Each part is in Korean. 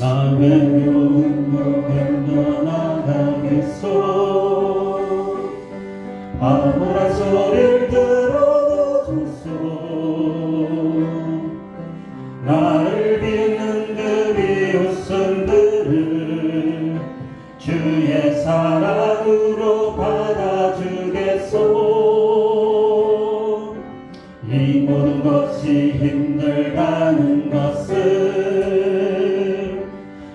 남의 용도 견뎌나가겠소. 아무런 소리를 들어도 좋소. 나를 비웃는 그 비웃음들을 주의 사랑으로 받아주겠소. 이 모든 것이 힘들다는 것을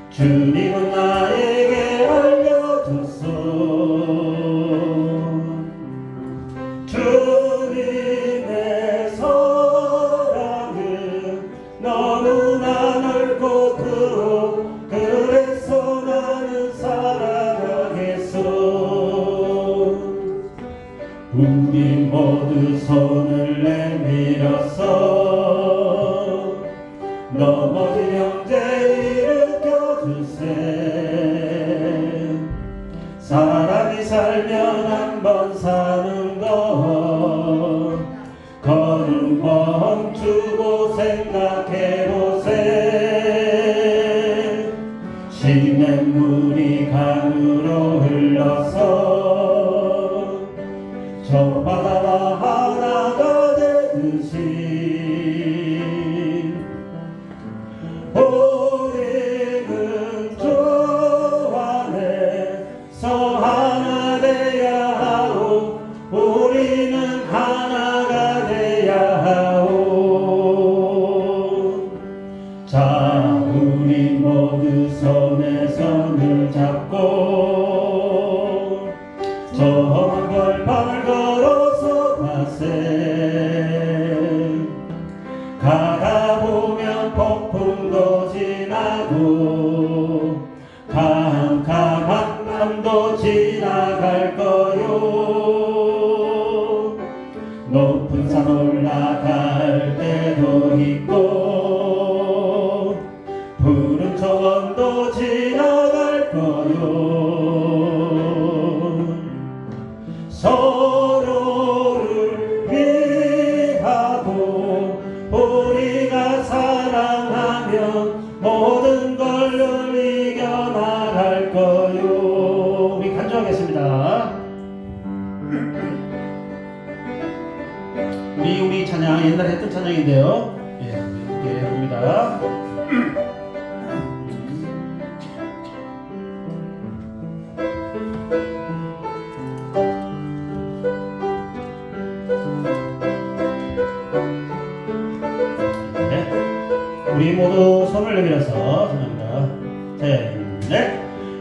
주님은 나에게 알려줬소. 주님의 사랑은 너무나 넓고 크고 그래서 나는 사랑하겠소. 우리 모두 손을 내밀어서 넘어진 형제 일으켜주세. 사람이 살면 한 번 사는 것 걸음 멈추고 생각해보세. 시냇물이 강으로 흘러서 저 바다와 하나가 되듯이 우리는 주 안에서 하나 돼야 하오. 우리는 하나가 돼야 하오. 자, 우리 모두 손에 손을 잡고 저 험한 벌판을 걸어서 가세. 가다 보면 폭풍도 지나고 캄캄한 밤도 지나갈 거요. 높은 산 올라갈 때도 있고 푸른 초원도 지나갈 거요. 서로를 위하고 우리가 사랑하면 모든 걸 이겨나갈 거요. 우리 간주하겠습니다. 우리 찬양 옛날에 했던 찬양인데요. 예, 함께 해봅니다. 우리 모두 손을 내밀어서 찬양합니다. 셋, 넷.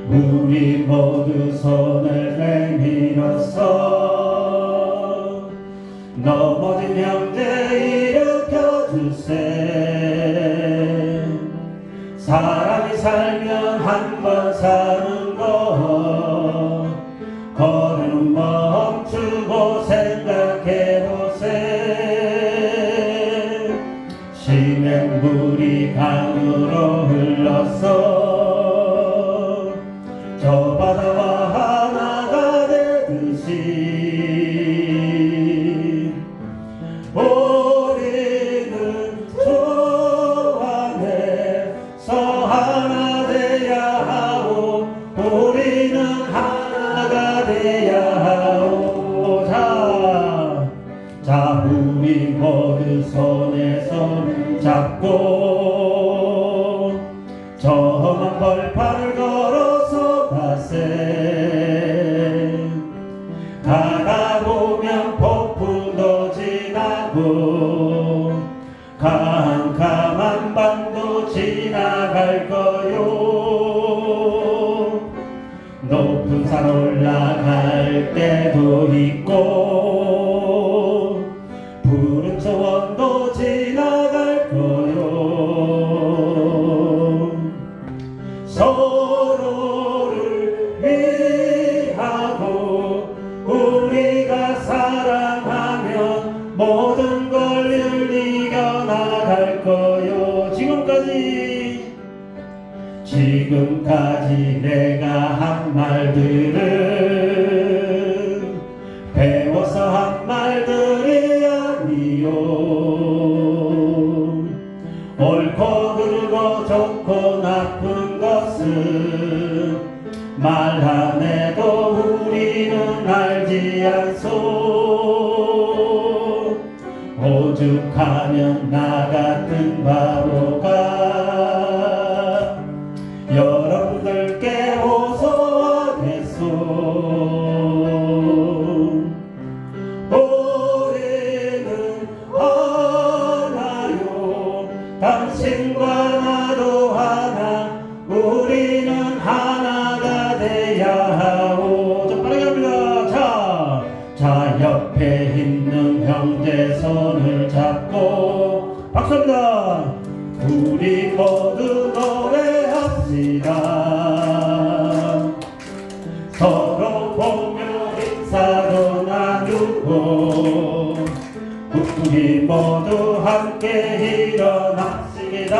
우리 모두 손을 내밀어서 넘어진 형제 일으켜주세. 사람이 살면 한 번 사는 것 걸음 멈추고 생각해보세. 시냇물이 강으로 흘러서 저 바다와 하나가 되듯이 우리는 주 안에서 하나 돼야 하오. 우리는 하나가 돼야 하오. 자, 우리 모두 손에 손 잡고 저 험한 벌판을 걸어서 가세. 가다 보면 폭풍도 지나고 캄캄한 밤도 지나갈 거요. 높은 산 올라갈 때도 있고 푸른 초원도 지나갈 거요. 서로를 위하고 우리가 사랑하면 모든 걸 이겨나갈 거요. 지금까지 내가 한 말들은 배워서 한 말들이 아니요. 옳고 그르고 좋고 나쁜 말 안 해도 우리는 알지 않소. 오죽하면 나 같은 바보가 여러분들께 호소하겠소. 우리는 하나요, 당신과 나도 하나, 우리는 하나가 돼야 하오. 좀 빠르게 합니다. 자, 옆에 있는 형제 손을 잡고 박수합니다. 우리 모두 노래합시다. 서로 보며 인사도 나누고 우리 모두 함께 일어납시다.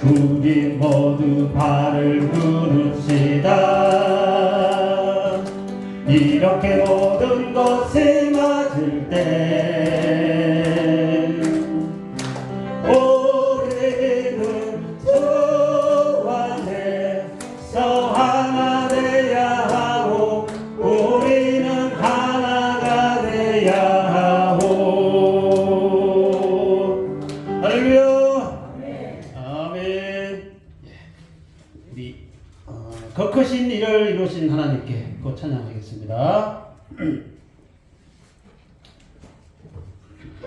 우리 모두 발을 구릅시다. 이렇게 모든 것이 맞을 때 우리는 주 안에서 하나 돼야 하고 우리는 하나가 돼야 하고. 할렐루야. 아멘. 우리 그 크신 일을 이루신 하나님께 곧 찬양하겠습니다.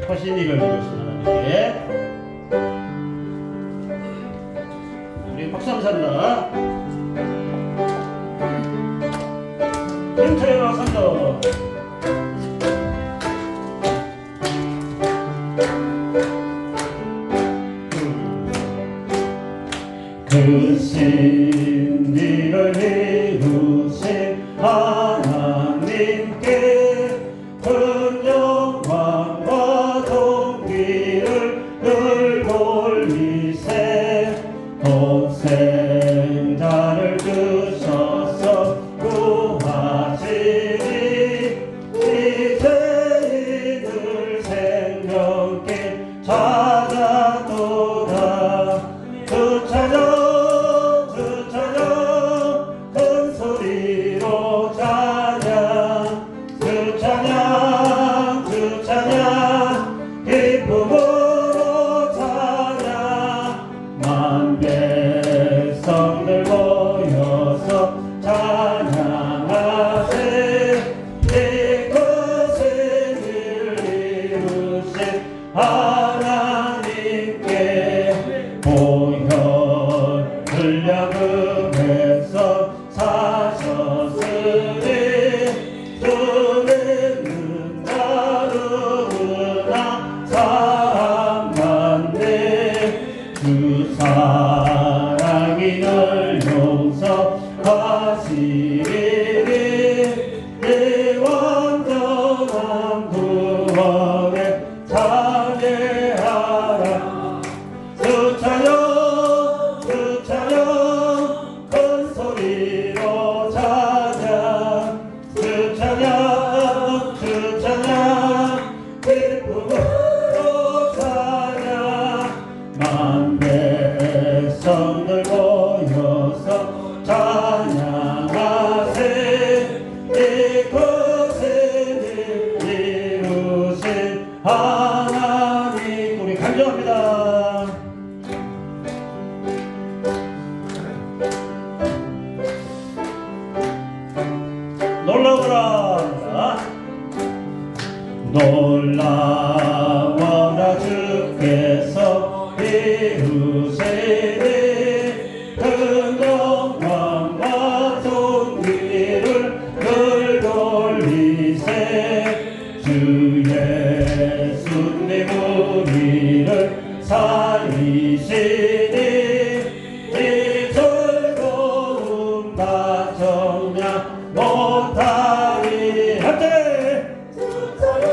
크신 일을 이루신 하나님께 우리 박수 감사합니다. 힘차게 박수합니다. 크신 일을 이루신 하나님께 큰 영광과 존귀를 늘 돌리세. 독생자를 주셔서 구하시니 이제이들 생명께 찾아도다. 주 찬양 큰 소리로 찬양, 주 찬양 기쁨으로 찬양. 만 백성들 모여서 찬양하세. 이것을 이루신 하나님께 보혈 흘려금에서 사셨으니 주는 나누나 사랑 받네. 주 사랑이 널 용서하시리니 이 완전한 구원에 찬양하라. 주 찬양 큰 소리로 찬양, 주 찬양 기쁨으로 찬양. 만 백성들 모여서 찬양하세. 이것을 이루신 하나님. 우리 간절합니다. 놀라워라 놀라워라 주께서 이루시니 큰 영광과 존귀를 늘 돌리세. 주 예수님 우리를 살리시니 이 즐거움 다 정량 못하리. 한때 주 찬양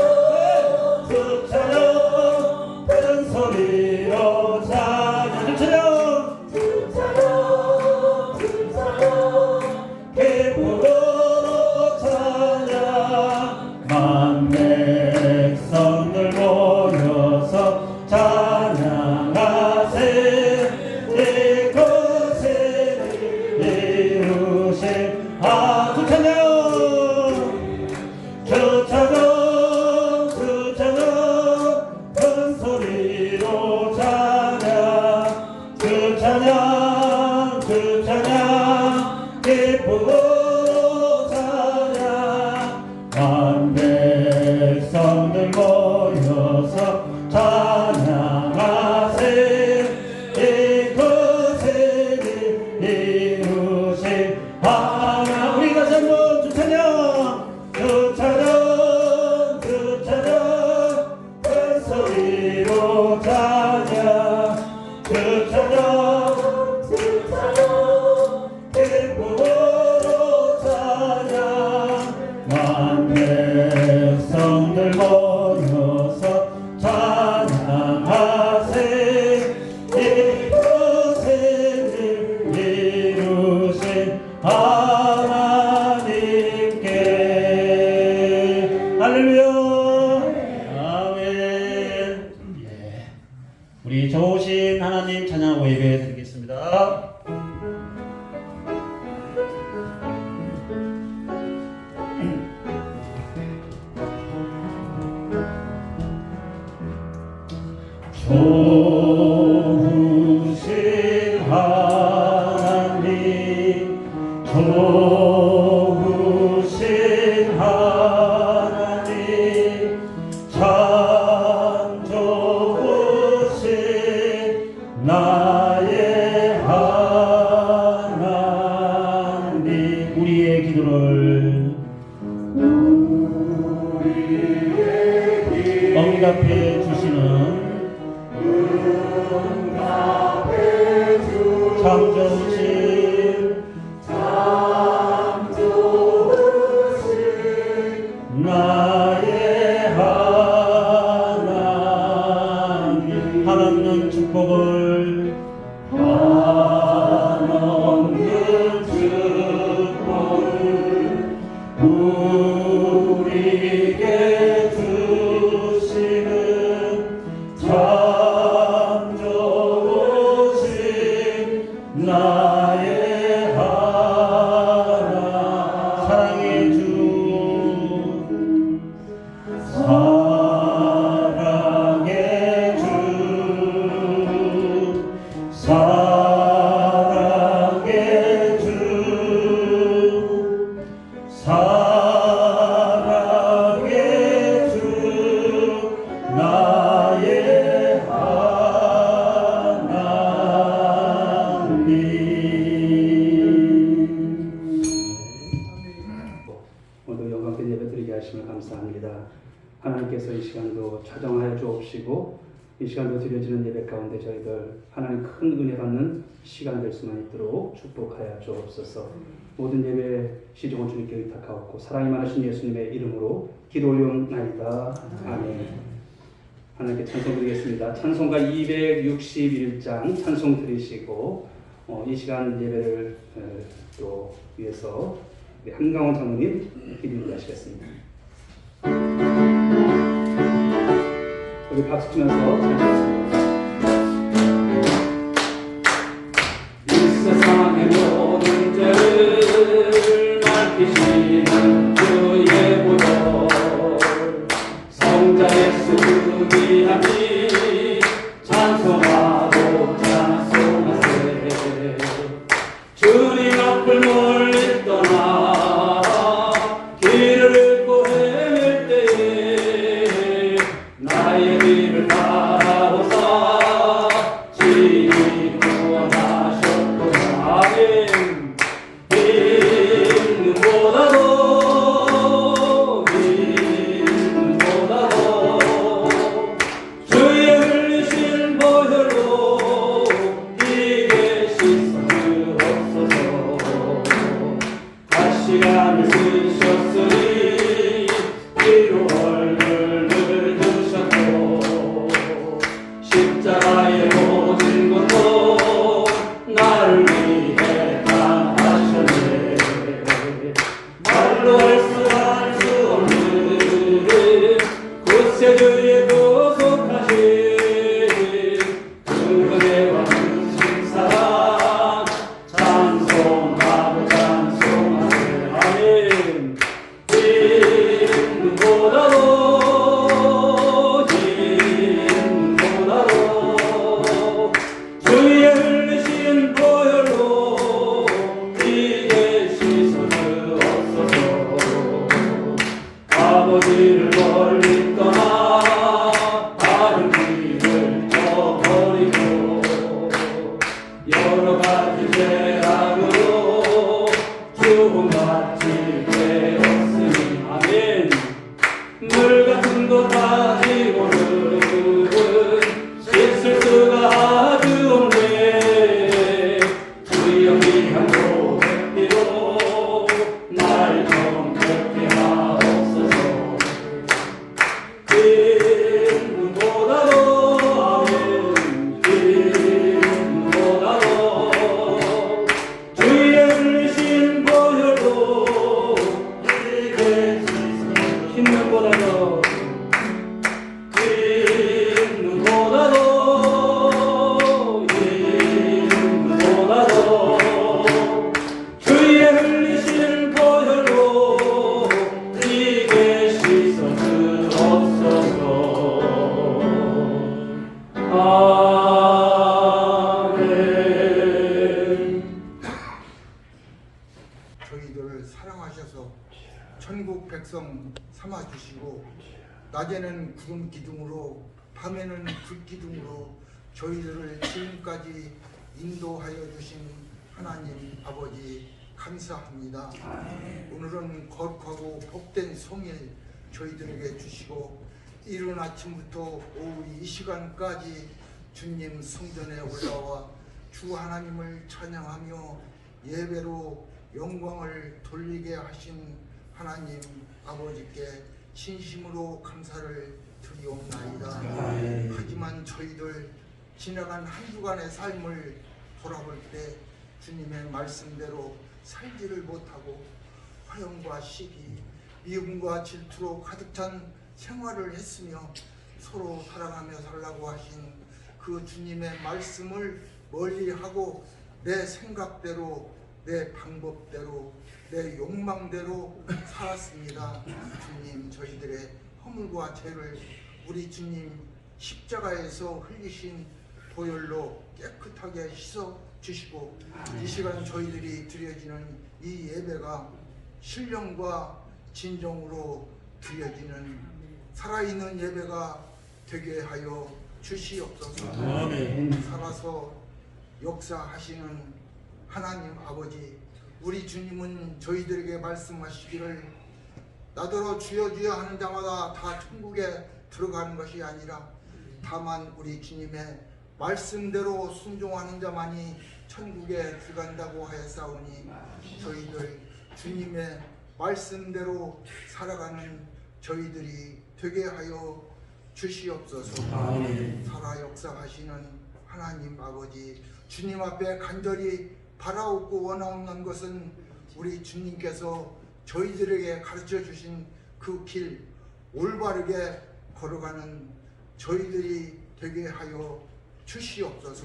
큰 소리로 찬양, 주 찬양 기쁨으로 찬양. 만 백성들 모여서 찬양하세. 이것을 만 백성들 모여서 찬양하세 이곳에 이루신 하나 우리 다시 한번 주 찬양 주 찬양 주 찬양 큰 소리로 찬양 주 찬양 주 찬양 기쁨으로 찬양 만 백성들 모여서 찬양하세 이곳에 이루신 하나님께 할렐루야 아멘. 예. 우리 좋으신 하나님 찬양하고 예배 드리겠습니다. 좋으신 하나님 좋으신 하나님 참 좋으신 나의 하나님 우리의 기도를 응답해 주시는 참 좋으신 나의 하나님 한없는 축복을 한없는 축복을 우리에게 주시는 참 좋으신 나의 하나 사랑의 주 사랑의 주 사랑의 주 사랑의 주 나의 하나님 오늘 영광된 예배 드리게 하심을 감사합니다. 하나님께서 이 시간도 차정하여 주옵시고 이 시간도 드려지는 예배 가운데 저희들 하나님 큰 은혜 받는 시간 될 수만 있도록 축복하여 주옵소서. 모든 예배 시종을 주님께 의탁하옵고 사랑이 많으신 예수님의 이름으로 기도 올려옵나이다. 아멘. 하나님께 찬송 드리겠습니다. 찬송가 261장 찬송 드리시고 이 시간 예배를 또 위해서 우리 한강원 장로님 기도를 하시겠습니다. 우리 박수 치면서 찬양하겠습니다. 이 세상의 모든 죄를 밝히시는 주의 보혈 성자 예수 귀하니 찬송하고 찬송하세 주님 앞을 멀리 떠나 길을 잃고 헤맬 때에 나의 길을 따라오사 지니 구원하셨도다. 아멘. 믿는보다도 주의 흘리신 보혈로 어디를 멀리 떠나 다른 길을 저버리고 여러 가지 죄악으로 주음받지 되었으니 아멘. 물 같은 것 가지고는 씻을 수가 아주 없네. 주여 귀한 고백비로 날 정복해 하옵소서. 긴 눈보다도 아멘. 긴 눈보다도 주의 흘리신 보혈로 흰 눈보다도 흰 눈보다도 흰 눈보다도 주의 흘리신 보혈로 이게 씻어 주옵소서. 아멘. 저희들을 사랑하셔서 천국 백성 삼아주시고 낮에는 구름 기둥으로 밤에는 불 기둥으로 저희들을 지금까지 인도하여 주신 하나님 아버지 감사합니다. 오늘은 거룩하고 복된 성일 저희들에게 주시고 이른 아침부터 오후 이 시간까지 주님 성전에 올라와 주 하나님을 찬양하며 예배로 영광을 돌리게 하신 하나님 아버지께 진심으로 감사를 드리옵나이다. 하지만 저희들 지나간 한 주간의 삶을 돌아볼 때 주님의 말씀대로 살지를 못하고 화형과 시기, 미움과 질투로 가득 찬 생활을 했으며 서로 사랑하며 살라고 하신 그 주님의 말씀을 멀리하고 내 생각대로 내 방법대로 내 욕망대로 살았습니다. 주님, 저희들의 허물과 죄를 우리 주님 십자가에서 흘리신 보혈로 깨끗하게 씻어 주시고 이 시간 저희들이 드려지는 이 예배가 신령과 진정으로 드려지는 살아있는 예배가 되게 하여 주시옵소서. 아멘. 살아서 역사하시는 하나님 아버지, 우리 주님은 저희들에게 말씀하시기를 나더러 주여 주여 하는 자마다 다 천국에 들어가는 것이 아니라 다만 우리 주님의 말씀대로 순종하는 자만이 천국에 들어간다고 하였사오니 저희들 주님의 말씀대로 살아가는 저희들이 되게 하여 주시옵소서. 아멘. 살아 역사하시는 하나님 아버지, 주님 앞에 간절히 바라옵고 원하옵는 것은 우리 주님께서 저희들에게 가르쳐 주신 그 길 올바르게 걸어가는 저희들이 되게 하여 주시옵소서.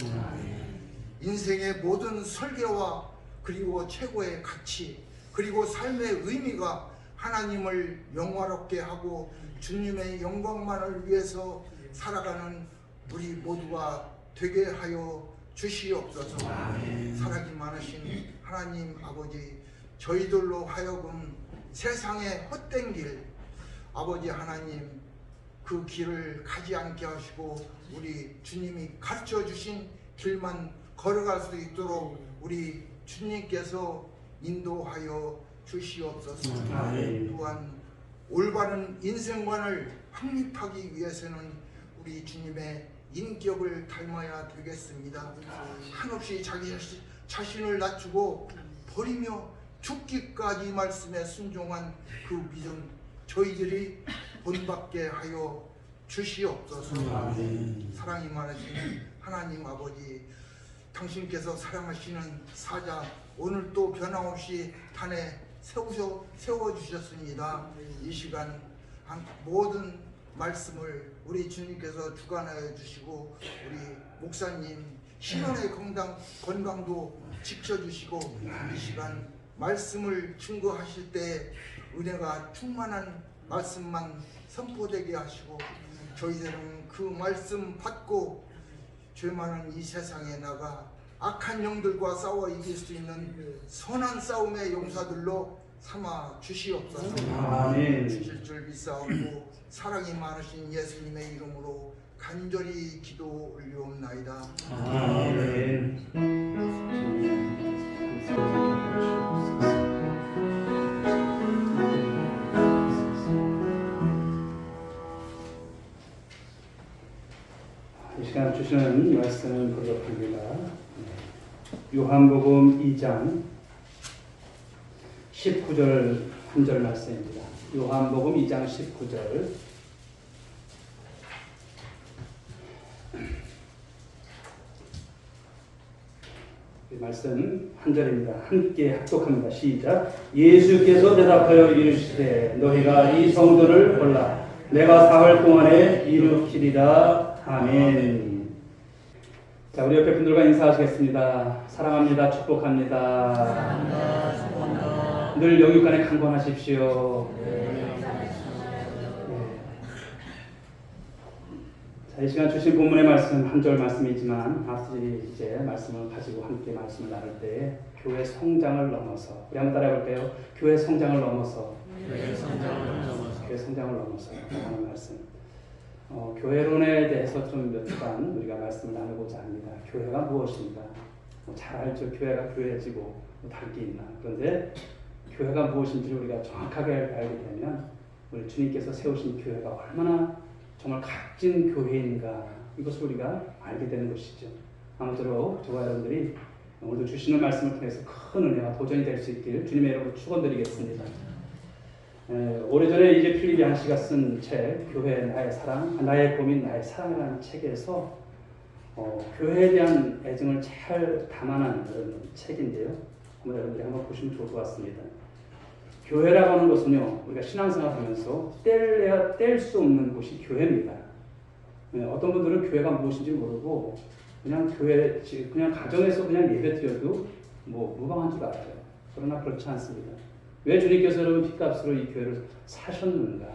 인생의 모든 설계와 그리고 최고의 가치 그리고 삶의 의미가 하나님을 영화롭게 하고 주님의 영광만을 위해서 살아가는 우리 모두가 되게 하여 주시옵소서. 사랑이 많으신 하나님 아버지, 저희들로 하여금 세상의 헛된 길 아버지 하나님 그 길을 가지 않게 하시고 우리 주님이 가르쳐 주신 길만 걸어갈 수 있도록 우리 주님께서 인도하여 주시옵소서. 또한 올바른 인생관을 확립하기 위해서는 우리 주님의 인격을 닮아야 되겠습니다. 한없이 자기 자신을 낮추고 버리며 죽기까지 말씀에 순종한 그 믿음 저희들이 본받게 하여 주시옵소서. 사랑이 많으신 하나님 아버지, 당신께서 사랑하시는 사자 오늘 또 변함없이 단에 세워주셨습니다. 이 시간 모든 말씀을 우리 주님께서 주관하여 주시고 우리 목사님 신원의 건강도 지켜주시고 이 시간 말씀을 증거하실 때 은혜가 충만한 말씀만 선포되게 하시고 저희들은 그 말씀 받고 죄 많은 이 세상에 나가 악한 영들과 싸워 이길 수 있는 선한 싸움의 용사들로 삼아 주시옵소서. 아멘. 주실 줄 믿사옵고 사랑이 많으신 예수님의 이름으로 간절히 기도 올리옵나이다. 아멘. 이 시간 주시는 말씀을 보도록 합니다. 요한복음 2장 19절 3절 말씀입니다. 요한복음 2장 19절. 이 말씀 한 절입니다. 함께 합독합니다. 시작. 예수께서 대답하여 이르시되 너희가 이 성도를 골라 내가 사흘 동안에 이루키리라. 아멘. 자, 우리 옆에 분들과 인사하시겠습니다. 사랑합니다. 축복합니다. 늘 영육간에 강건하십시오. 자, 이 시간 주신 본문의 말씀 한 절 말씀이지만 앞서 이제 말씀을 가지고 함께 말씀을 나눌 때 교회 성장을 넘어서 우리 한번 따라해볼까요? 교회 성장을 넘어서 교회 성장을 넘어서 하는 말씀. 교회론에 대해서 좀 몇 시간 우리가 말씀을 나누고자 합니다. 교회가 무엇인가? 잘 알죠. 교회가 교회지고 다를 게 있나? 그런데 교회가 무엇인지를 우리가 정확하게 알게 되면 우리 주님께서 세우신 교회가 얼마나 정말 값진 교회인가 이것을 우리가 알게 되는 것이죠. 아무쪼록 저와 여러분들이 오늘도 주시는 말씀을 통해서 큰 은혜와 도전이 될 수 있기를 주님의 이름으로 축원드리겠습니다. 오래전에 이제 필립 양 씨가 쓴 책 교회 나의 사랑, 나의 고민 나의 사랑이라는 책에서 교회에 대한 애정을 잘 담아낸 그런 책인데요. 한번 여러분들이 한번 보시면 좋을 것 같습니다. 교회라고 하는 것은요, 우리가 신앙생활하면서 뗄 수 없는 곳이 교회입니다. 어떤 분들은 교회가 무엇인지 모르고 그냥 교회, 그냥 가정에서 그냥 예배드려도 무방한 줄 알아요. 그러나 그렇지 않습니다. 왜 주님께서 여러분 핏값으로 이 교회를 사셨는가?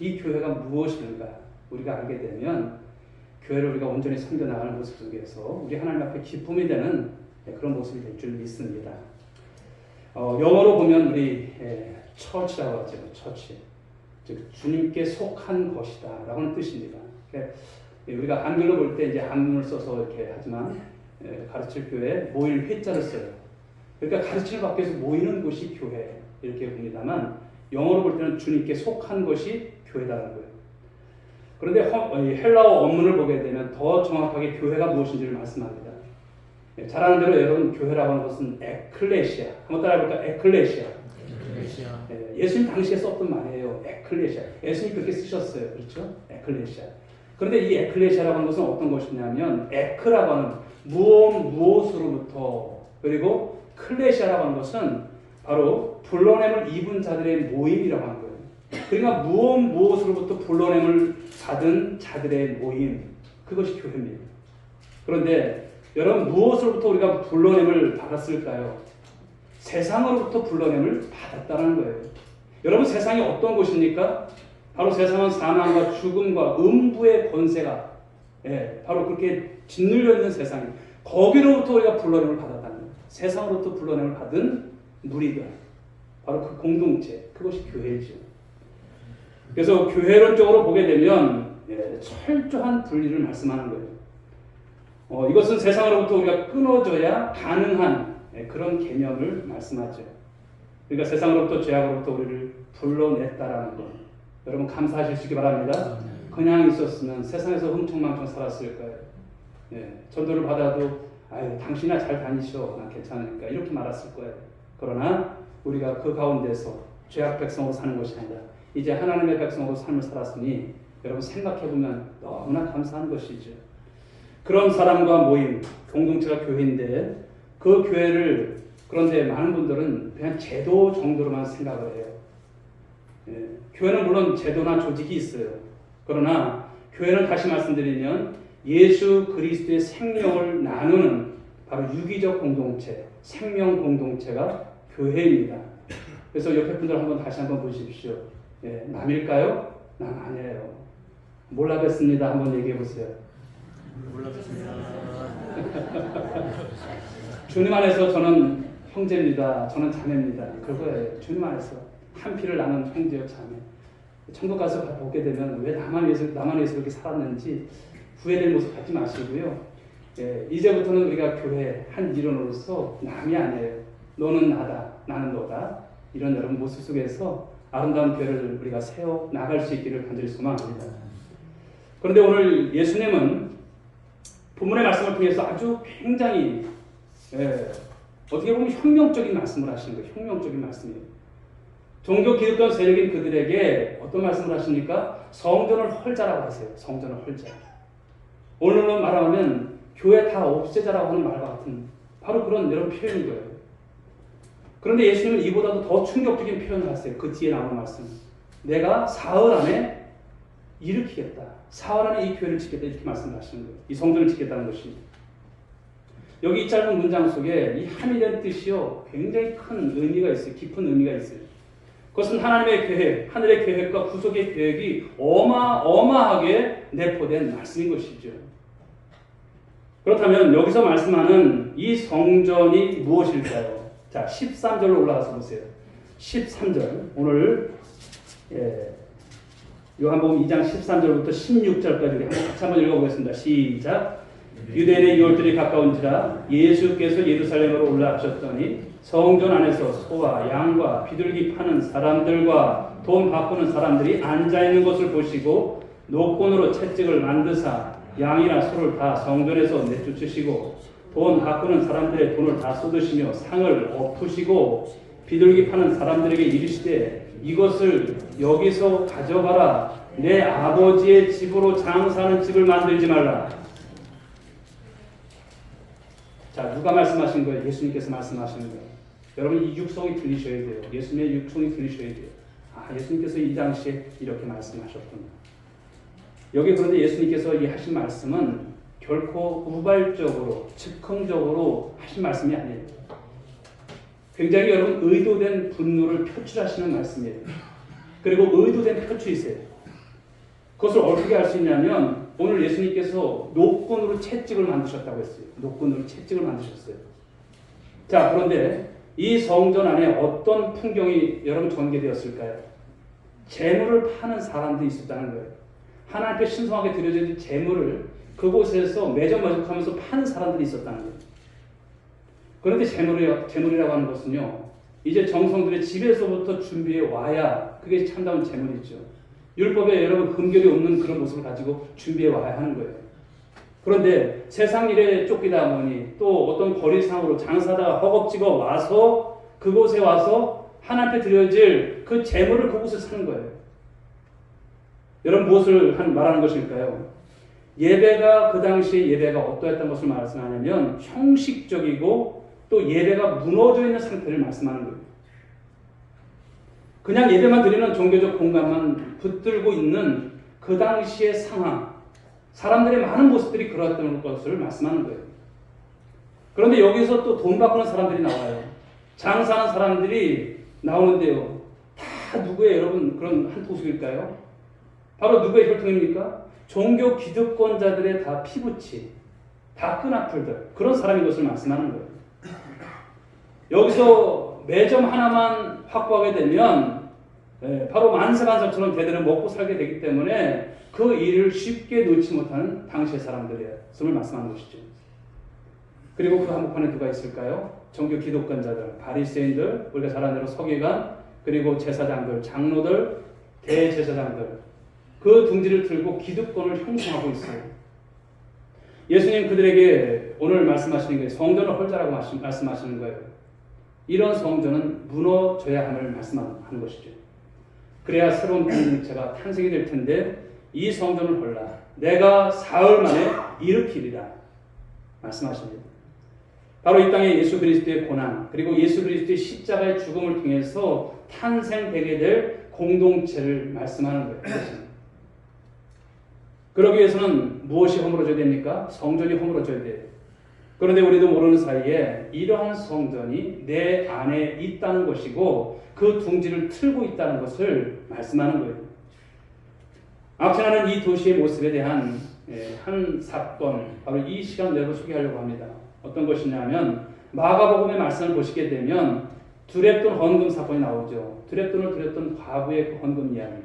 이 교회가 무엇인가? 우리가 알게 되면 교회를 우리가 온전히 섬겨나가는 모습 속에서 우리 하나님 앞에 기쁨이 되는 그런 모습이 될 줄 믿습니다. 영어로 보면 우리 처치라고 하죠. 처치. 즉 주님께 속한 것이다 라고 하는 뜻입니다. 우리가 한글로 볼 때 이제 한문을 써서 이렇게 하지만 가르칠 교회에 모일 회자를 써요. 그러니까 가르침을 받기 위해서 모이는 곳이 교회 이렇게 봅니다만 영어로 볼 때는 주님께 속한 것이 교회다라는 거예요. 그런데 헬라어 원문을 보게 되면 더 정확하게 교회가 무엇인지를 말씀합니다. 잘 아는 대로 여러분 교회라고 하는 것은 에클레시아. 한번 따라해볼까? 에클레시아. 예수님 당시에 썼던 말이에요. 에클레시아. 예수님 그렇게 쓰셨어요. 그렇죠? 에클레시아. 그런데 이 에클레시아라고 하는 것은 어떤 것이냐면 에크라고 하는 무엇으로부터 그리고 클레시아라고 하는 것은 바로 불러냄을 입은 자들의 모임이라고 하는 거예요. 그러니까 무엇으로부터 불러냄을 받은 자들의 모임, 그것이 교회입니다. 그런데 여러분 무엇으로부터 우리가 불러냄을 받았을까요? 세상으로부터 불러냄을 받았다는 거예요. 여러분 세상이 어떤 곳입니까? 바로 세상은 사망과 죽음과 음부의 권세가 바로 그렇게 짓눌려 있는 세상이에요. 거기로부터 우리가 불러냄을 받았다는 거예요. 세상으로부터 불러냄을 받은 무리들, 바로 그 공동체, 그것이 교회죠. 그래서 교회론적으로 보게 되면 철저한 분리를 말씀하는 거예요. 이것은 세상으로부터 우리가 끊어져야 가능한 그런 개념을 말씀하죠. 그러니까 세상으로부터 죄악으로부터 우리를 불러냈다라는 것. 여러분 감사하실 수 있기 바랍니다. 그냥 있었으면 세상에서 흥청망청 살았을 거예요. 전도를 받아도 아유 당신이나 잘 다니셔, 난 괜찮으니까 이렇게 말았을 거예요. 그러나 우리가 그 가운데서 죄악 백성으로 사는 것이 아니라 이제 하나님의 백성으로 삶을 살았으니 여러분 생각해보면 너무나 감사한 것이죠. 그런 사람과 모임, 공동체가 교회인데 그 교회를 그런데 많은 분들은 그냥 제도 정도로만 생각을 해요. 교회는 물론 제도나 조직이 있어요. 그러나 교회는 다시 말씀드리면 예수 그리스도의 생명을 나누는 바로 유기적 공동체, 생명 공동체가 교회입니다. 그래서 옆에 분들 다시 한번 보십시오. 남일까요? 난 아니에요. 몰라 뵀습니다. 한번 얘기해 보세요. 몰라 뵀습니다. 주님 안에서 저는 형제입니다. 저는 자매입니다. 그거예요. 주님 안에서 한 피를 나눈 형제요 자매. 천국 가서 보게 되면 왜 나만 위해서 그렇게 살았는지 후회될 모습 갖지 마시고요. 예, 이제부터는 우리가 교회 한 일원으로서 남이 아니에요. 너는 나다, 나는 너다. 이런 여러분 모습 속에서 아름다운 교회를 우리가 세워 나갈 수 있기를 간절히 소망합니다. 그런데 오늘 예수님은 본문의 말씀을 통해서 아주 굉장히 어떻게 보면 혁명적인 말씀을 하시는 거예요. 혁명적인 말씀이에요. 종교 기득권 세력인 그들에게 어떤 말씀을 하십니까? 성전을 헐자라고 하세요. 성전을 헐자. 오늘로 말하면 교회 다 없애자라고 하는 말과 같은 바로 그런 여러 표현인 거예요. 그런데 예수님은 이보다도 더 충격적인 표현을 하세요. 그 뒤에 나오는 말씀. 내가 사흘 안에 일으키겠다. 사흘 안에 이 교회를 짓겠다. 이렇게 말씀을 하시는 거예요. 이 성전을 짓겠다는 것입니다. 여기 이 짧은 문장 속에 이 함이라는 뜻이요. 굉장히 큰 의미가 있어요. 깊은 의미가 있어요. 그것은 하나님의 계획, 하늘의 계획과 구속의 계획이 어마어마하게 내포된 말씀인 것이죠. 그렇다면 여기서 말씀하는 이 성전이 무엇일까요? 자, 13절로 올라가서 보세요. 13절. 오늘 요한복음 2장 13절부터 16절까지 우리 같이 한번 읽어보겠습니다. 시작. 유대인의 유월절이 가까운지라 예수께서 예루살렘으로 올라가셨더니 성전 안에서 소와 양과 비둘기 파는 사람들과 돈 바꾸는 사람들이 앉아있는 것을 보시고 노건으로 채찍을 만드사 양이나 소를 다 성전에서 내쫓으시고 돈 바꾸는 사람들의 돈을 다 쏟으시며 상을 엎으시고 비둘기 파는 사람들에게 이르시되 이것을 여기서 가져가라. 내 아버지의 집으로 장사하는 집을 만들지 말라. 자, 누가 말씀하신 거예요? 예수님께서 말씀하시는 거예요. 여러분 이 육성이 들리셔야 돼요. 예수님의 육성이 들리셔야 돼요. 아, 예수님께서 이 당시에 이렇게 말씀하셨구나. 여기 그런데 예수님께서 이 하신 말씀은 결코 우발적으로 즉흥적으로 하신 말씀이 아니에요. 굉장히 여러분 의도된 분노를 표출하시는 말씀이에요. 그리고 의도된 표출이세요. 그것을 어떻게 알 수 있냐면 오늘 예수님께서 노끈으로 채찍을 만드셨다고 했어요. 노끈으로 채찍을 만드셨어요. 자, 그런데 이 성전 안에 어떤 풍경이 여러분 전개되었을까요? 재물을 파는 사람들이 있었다는 거예요. 하나님께 신성하게 드려진 재물을 그곳에서 매점매족하면서 파는 사람들이 있었다는 거예요. 그런데 재물이라고 하는 것은요, 이제 정성들의 집에서부터 준비해 와야 그게 참다운 재물이죠. 율법에 여러분 금결이 없는 그런 모습을 가지고 준비해 와야 하는 거예요. 그런데 세상 일에 쫓기다 보니 또 어떤 거리상으로 장사다가 허겁지겁 와서 그곳에 와서 하나님께 드려질 그 재물을 그곳에 사는 거예요. 여러분 무엇을 말하는 것일까요? 예배가 그 당시에 예배가 어떠했던 것을 말씀하냐면 형식적이고 또 예배가 무너져 있는 상태를 말씀하는 거예요. 그냥 예배만 드리는 종교적 공간만 붙들고 있는 그 당시의 상황, 사람들의 많은 모습들이 그러했던 것을 말씀하는 거예요. 그런데 여기서 또 돈 바꾸는 사람들이 나와요. 장사하는 사람들이 나오는데요. 다 누구의 여러분 그런 한 토속일까요? 바로 누구의 혈통입니까? 종교 기득권자들의 다 피부치, 다 끈앞풀들 그런 사람인 것을 말씀하는 거예요. 여기서 매점 하나만 확보하게 되면 바로 만세반살처럼 대대로 먹고 살게 되기 때문에 그 일을 쉽게 놓지 못하는 당시의 사람들의 것을 말씀하는 것이죠. 그리고 그 한복판에 누가 있을까요? 종교 기득권자들, 바리새인들, 우리가 잘 아는 대로 서기관, 그리고 제사장들, 장로들, 대제사장들 그 둥지를 들고 기득권을 형성하고 있어요. 예수님 그들에게 오늘 말씀하시는 거예요. 성전을 헐자라고 말씀하시는 거예요. 이런 성전은 무너져야 함을 말씀하는 것이죠. 그래야 새로운 공동체가 탄생이 될 텐데 이 성전을 헐라. 내가 사흘 만에 일으키리라. 말씀하십니다. 바로 이 땅에 예수 그리스도의 고난 그리고 예수 그리스도의 십자가의 죽음을 통해서 탄생되게 될 공동체를 말씀하는 거예요. 그러기 위해서는 무엇이 허물어져야 됩니까? 성전이 허물어져야 돼요. 그런데 우리도 모르는 사이에 이러한 성전이 내 안에 있다는 것이고 그 둥지를 틀고 있다는 것을 말씀하는 거예요. 악천하는 이 도시의 모습에 대한 한 사건, 바로 이 시간 내로 소개하려고 합니다. 어떤 것이냐면 마가복음의 말씀을 보시게 되면 두렙돈 헌금 사건이 나오죠. 두렙돈을 드렸던 과부의 그 헌금 이야기.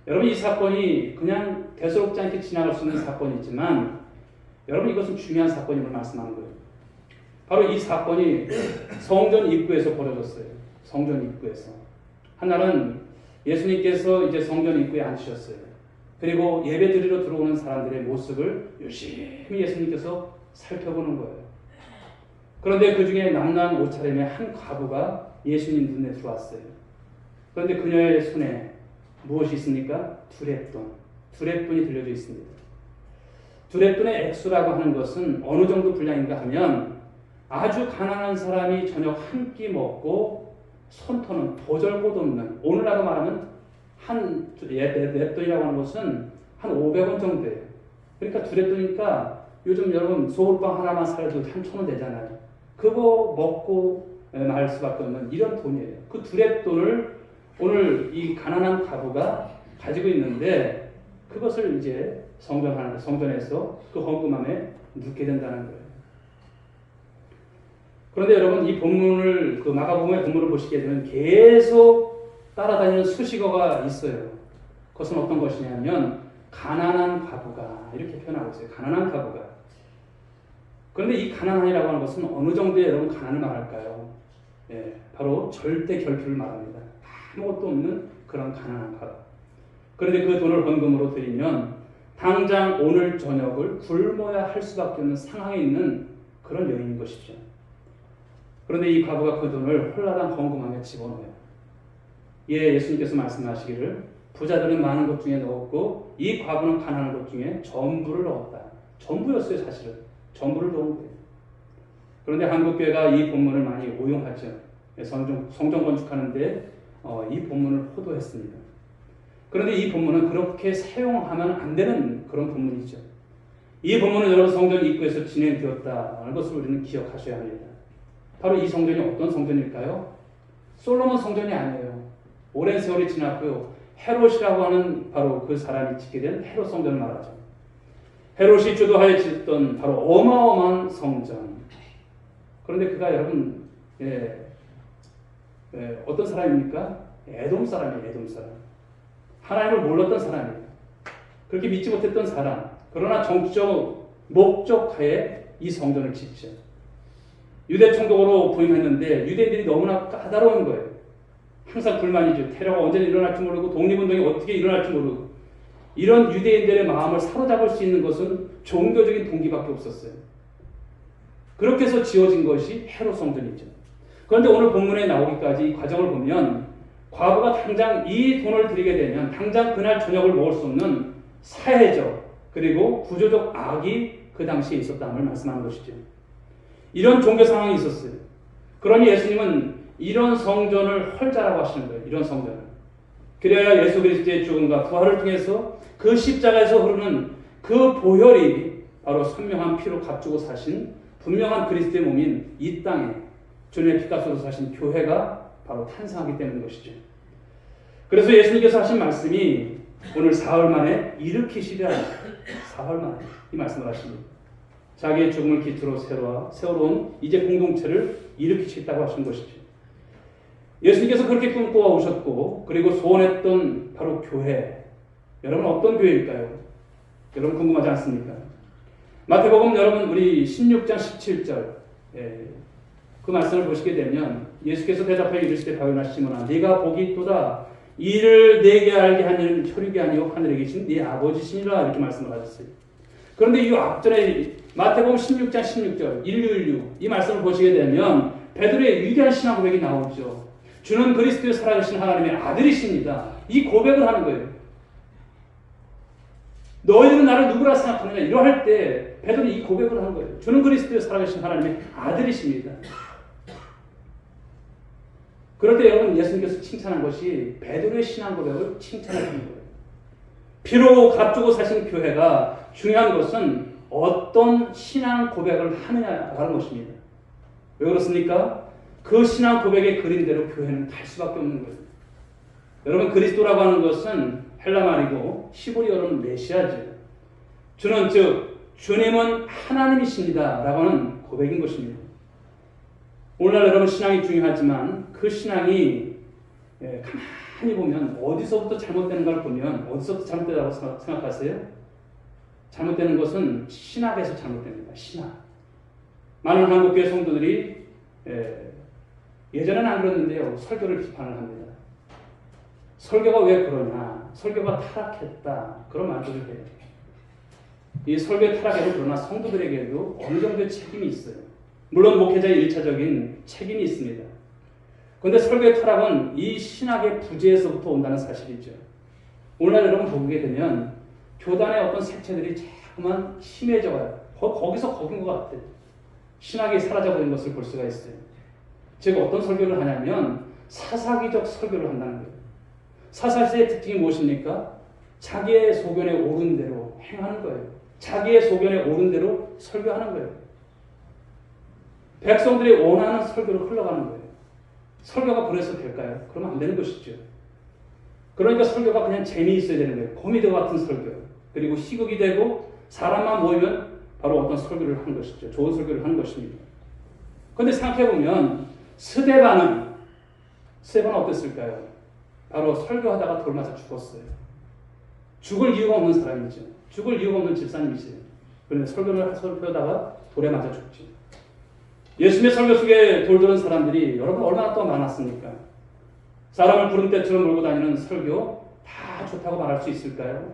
여러분 이 사건이 그냥 대수롭지 않게 지나갈 수 있는 사건이지만 여러분 이것은 중요한 사건임을 말씀하는 거예요. 바로 이 사건이 성전 입구에서 벌어졌어요. 성전 입구에서. 하나는 예수님께서 이제 성전 입구에 앉으셨어요. 그리고 예배드리러 들어오는 사람들의 모습을 열심히 예수님께서 살펴보는 거예요. 그런데 그 중에 남난 옷차림의 한 과부가 예수님 눈에 들어왔어요. 그런데 그녀의 손에 무엇이 있습니까? 두렙돈이 들려져 있습니다. 두렙돈의 액수라고 하는 것은 어느 정도 분량인가 하면 아주 가난한 사람이 저녁 한 끼 먹고 손터는 보잘것없는, 오늘날로 말하면 한 랩돈이라고 하는 것은 한 500원 정도예요. 그러니까 두렙돈이니까 요즘 여러분 소울빵 하나만 사도 한 1,000원 되잖아요. 그거 먹고 말 수밖에 없는 이런 돈이에요. 그 두렙돈을 오늘 이 가난한 과부가 가지고 있는데 그것을 이제 성전에서 그 헌금함에 넣게 된다는 거예요. 그런데 여러분 이 본문을 그 마가복음의 본문을 보시게 되면 계속 따라다니는 수식어가 있어요. 그것은 어떤 것이냐면 가난한 과부가 이렇게 표현하고 있어요. 가난한 과부가. 그런데 이 가난한이라고 하는 것은 어느 정도의 여러분 가난을 말할까요? 예, 바로 절대 결핍을 말합니다. 아무것도 없는 그런 가난한 과부. 그런데 그 돈을 헌금으로 드리면 당장 오늘 저녁을 굶어야 할 수밖에 없는 상황에 있는 그런 여인인 것이죠. 그런데 이 과부가 그 돈을 홀라당 헌금함에 집어넣어요. 예, 예수님께서 말씀하시기를 부자들은 많은 것 중에 넣었고 이 과부는 가난한 것 중에 전부를 넣었다. 전부였어요, 사실은. 전부를 넣은 거예요. 그런데 한국교회가 이 본문을 많이 오용하죠. 성전 건축하는데 이 본문을 포도했습니다. 그런데 이 본문은 그렇게 사용하면 안 되는 그런 본문이죠. 이 본문은 여러분 성전 입구에서 진행되었다는 것을 우리는 기억하셔야 합니다. 바로 이 성전이 어떤 성전일까요? 솔로몬 성전이 아니에요. 오랜 세월이 지났고요. 헤롯이라고 하는 바로 그 사람이 짓게 된 헤롯 성전을 말하죠. 헤롯이 주도하여 짓던 바로 어마어마한 성전. 그런데 그가 여러분 어떤 사람입니까? 에돔 사람이에요. 에돔 사람. 하나님을 몰랐던 사람이에요. 그렇게 믿지 못했던 사람. 그러나 정치적 목적하에 이 성전을 짓죠. 유대 총독으로 부임했는데 유대인들이 너무나 까다로운 거예요. 항상 불만이죠. 테러가 언제 일어날지 모르고 독립운동이 어떻게 일어날지 모르고 이런 유대인들의 마음을 사로잡을 수 있는 것은 종교적인 동기밖에 없었어요. 그렇게 해서 지어진 것이 헤롯 성전이죠. 그런데 오늘 본문에 나오기까지 이 과정을 보면 과부가 당장 이 돈을 드리게 되면 당장 그날 저녁을 먹을 수 없는 사회적 그리고 구조적 악이 그 당시에 있었다는 말씀하는 것이죠. 이런 종교 상황이 있었어요. 그러니 예수님은 이런 성전을 헐자라고 하시는 거예요. 이런 성전을. 그래야 예수 그리스도의 죽음과 부활을 통해서 그 십자가에서 흐르는 그 보혈이 바로 선명한 피로 값주고 사신 분명한 그리스도의 몸인 이 땅에 주님의 피값으로 사신 교회가 바로 탄생하기 때문인 것이죠. 그래서 예수님께서 하신 말씀이 오늘 사흘 만에 일으키시리라. 사흘 만에 이 말씀을 하십니다. 자기의 죽음을 기초로 세워놓은 이제 공동체를 일으키시겠다고 하신 것이죠. 예수님께서 그렇게 꿈꿔 오셨고 그리고 소원했던 바로 교회. 여러분 어떤 교회일까요? 여러분 궁금하지 않습니까? 마태복음 여러분 우리 16장 17절 그 말씀을 보시게 되면 예수께서 대답하여 이르시되 바요나 시몬아 네가 복이 있도다. 이를 내게 알게 하는 혈육이 아니요 하늘에 계신 네 아버지시니라 이렇게 말씀을 하셨어요. 그런데 이 앞전에 마태복음 16장 16절 1616 이 말씀을 보시게 되면 베드로의 위대한 신앙 고백이 나오죠. 주는 그리스도의 살아계신 하나님의 아들이십니다. 이 고백을 하는 거예요. 너희는 나를 누구라 생각하느냐 이러할 때 베드로는 이 고백을 하는 거예요. 주는 그리스도의 살아계신 하나님의 아들이십니다. 그럴 때 여러분 예수님께서 칭찬한 것이 베드로의 신앙 고백을 칭찬하는 거예요. 피로 값주고 사신 교회가 중요한 것은 어떤 신앙 고백을 하느냐라는 것입니다. 왜 그렇습니까? 그 신앙 고백의 그림대로 교회는 갈 수밖에 없는 거예요. 여러분 그리스도라고 하는 것은 헬라 말이고 히브리어로는 메시아죠. 주는 즉 주님은 하나님이십니다 라고 하는 고백인 것입니다. 오늘날 여러분 신앙이 중요하지만 그 신앙이 가만히 보면 어디서부터 잘못되는가를 보면 어디서부터 잘못되다고 생각하세요? 잘못되는 것은 신학에서 잘못됩니다. 신학. 많은 한국교회 성도들이 예전에는 안 그랬는데요. 설교를 비판을 합니다. 설교가 왜 그러냐? 설교가 타락했다. 그런 말들을 해요. 이 설교의 타락에는 그러나 성도들에게도 어느 정도의 책임이 있어요. 물론 목회자의 1차적인 책임이 있습니다. 그런데 설교의 타락은 이 신학의 부재에서부터 온다는 사실이죠. 오늘날 여러분 보게 되면 교단의 어떤 색채들이 자꾸만 심해져가요. 거기서 거긴 것 같아요. 신학이 사라져버린 것을 볼 수가 있어요. 즉 어떤 설교를 하냐면 사사기적 설교를 한다는 거예요. 사사시의 특징이 무엇입니까? 자기의 소견에 오른 대로 행하는 거예요. 자기의 소견에 오른 대로 설교하는 거예요. 백성들이 원하는 설교로 흘러가는 거예요. 설교가 그래서 될까요? 그러면 안 되는 것이죠. 그러니까 설교가 그냥 재미있어야 되는 거예요. 코미디 같은 설교. 그리고 희극이 되고 사람만 모이면 바로 어떤 설교를 하는 것이죠. 좋은 설교를 하는 것입니다. 그런데 생각해보면 스데반은 어땠을까요? 바로 설교하다가 돌 맞아 죽었어요. 죽을 이유가 없는 사람이죠. 죽을 이유가 없는 집사님이세요. 그런데 설교하다가 돌에 맞아 죽지. 예수님의 설교 속에 돌드는 사람들이 여러분 얼마나 또 많았습니까? 사람을 구름대처럼 몰고 다니는 설교 다 좋다고 말할 수 있을까요?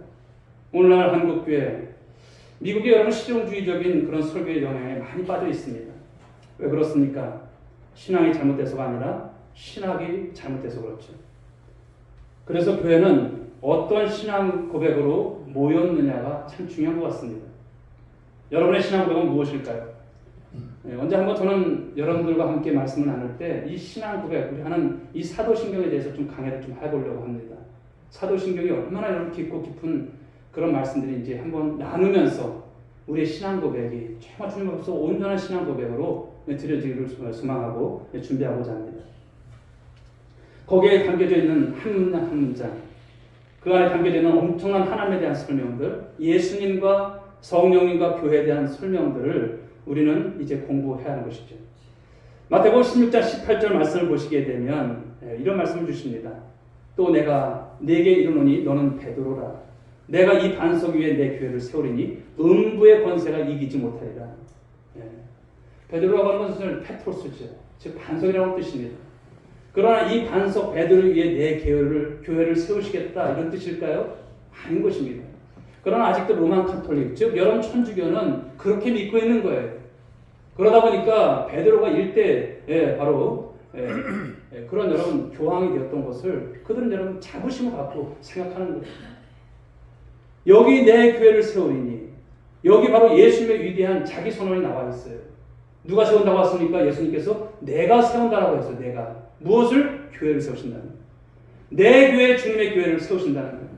오늘날 한국교회, 미국의 여러분 실용주의적인 그런 설교의 영향에 많이 빠져 있습니다. 왜 그렇습니까? 신앙이 잘못돼서가 아니라 신학이 잘못돼서 그렇죠. 그래서 교회는 어떤 신앙 고백으로 모였느냐가 참 중요한 것 같습니다. 여러분의 신앙 고백은 무엇일까요? 언제 한번 저는 여러분들과 함께 말씀을 나눌 때 이 신앙 고백, 우리 하는 이 사도신경에 대해서 좀 강의를 좀 해보려고 합니다. 사도신경이 얼마나 여러분 깊고 깊은 그런 말씀들이 이제 한번 나누면서 우리의 신앙 고백이 정말 주님 앞에서 온전한 신앙 고백으로 드려지기를 소망하고 준비하고자 합니다. 거기에 담겨져 있는 한 문장 한 문장, 그 안에 담겨져 있는 엄청난 하나님에 대한 설명들, 예수님과 성령님과 교회에 대한 설명들을 우리는 이제 공부해야 하는 것이죠. 마태복음 16장 18절 말씀을 보시게 되면 이런 말씀을 주십니다. 또 내가 네게 이르노니 너는 베드로라. 내가 이 반석 위에 내 교회를 세우리니 음부의 권세가 이기지 못하리라. 베드로라고 하는 것은 페트로스죠. 즉 반석이라는 뜻입니다. 그러나 이 반석 베드로 위에 내 교회를 세우시겠다 이런 뜻일까요? 아닌 것입니다. 그러나 아직도 로만 카톨릭, 즉 여러분 천주교는 그렇게 믿고 있는 거예요. 그러다 보니까 베드로가 일대 바로 그런 여러분 교황이 되었던 것을 그들은 여러분 자부심을 갖고 생각하는 거예요. 여기 내 교회를 세우리니, 여기 바로 예수님의 위대한 자기 선언이 나와 있어요. 누가 세운다고 했습니까? 예수님께서 내가 세운다라고 했어요. 내가 무엇을? 교회를 세우신다는 거예요. 내 교회, 주님의 교회를 세우신다는 거예요.